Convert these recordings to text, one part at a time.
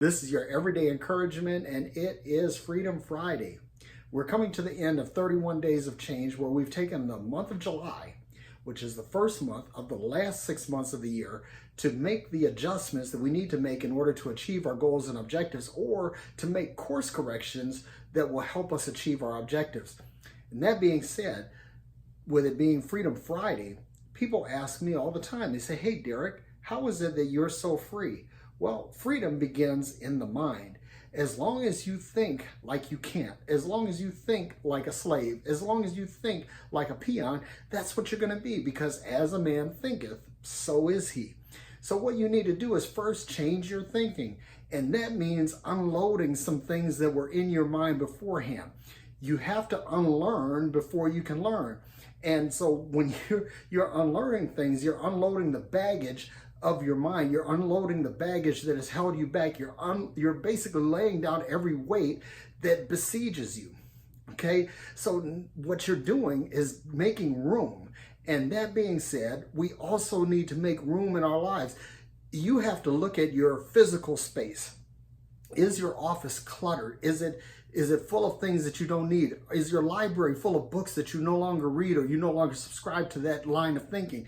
This is your everyday encouragement, and it is Freedom Friday. We're coming to the end of 31 Days of Change, where we've taken the month of July, which is the first month of the last 6 months of the year, to make the adjustments that we need to make in order to achieve our goals and objectives, or to make course corrections that will help us achieve our objectives. And that being said, with it being Freedom Friday, people ask me all the time, they say, "Hey Derek, how is it that you're so free?" Well, freedom begins in the mind. As long as you think like you can't, as long as you think like a slave, as long as you think like a peon, that's what you're going to be, because as a man thinketh, so is he. So what you need to do is first change your thinking, and that means unloading some things that were in your mind beforehand. You have to unlearn before you can learn. And so when you're unlearning things, you're unloading the baggage of your mind. You're unloading the baggage that has held you back. You're basically laying down every weight that besieges you. Okay, so what you're doing is making room. And that being said, we also need to make room in our lives. You have to look at your physical space. Is your office cluttered? Is it full of things that you don't need? Is your library full of books that you no longer read, or you no longer subscribe to that line of thinking?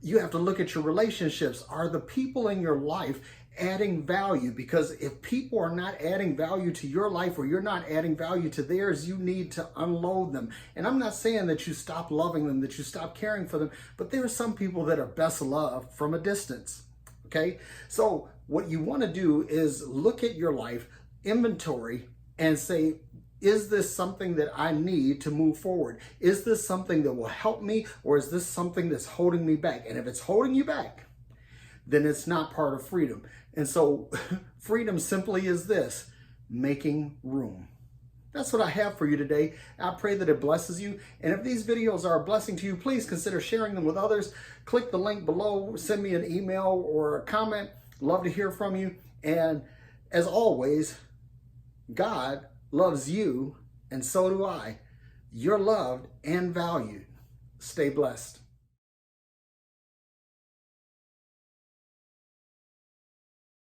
You have to look at your relationships. Are the people in your life adding value? Because if people are not adding value to your life, or you're not adding value to theirs, you need to unload them. And I'm not saying that you stop loving them, that you stop caring for them, but there are some people that are best loved from a distance. Okay, so what you want to do is look at your life, inventory, and say, is this something that I need to move forward? Is this something that will help me, or is this something that's holding me back? And if it's holding you back, then it's not part of freedom. And so freedom simply is this: making room. That's what I have for you today. I pray that it blesses you. And if these videos are a blessing to you, please consider sharing them with others. Click the link below, send me an email or a comment. Love to hear from you. And as always, God loves you, and so do I. You're loved and valued. Stay blessed.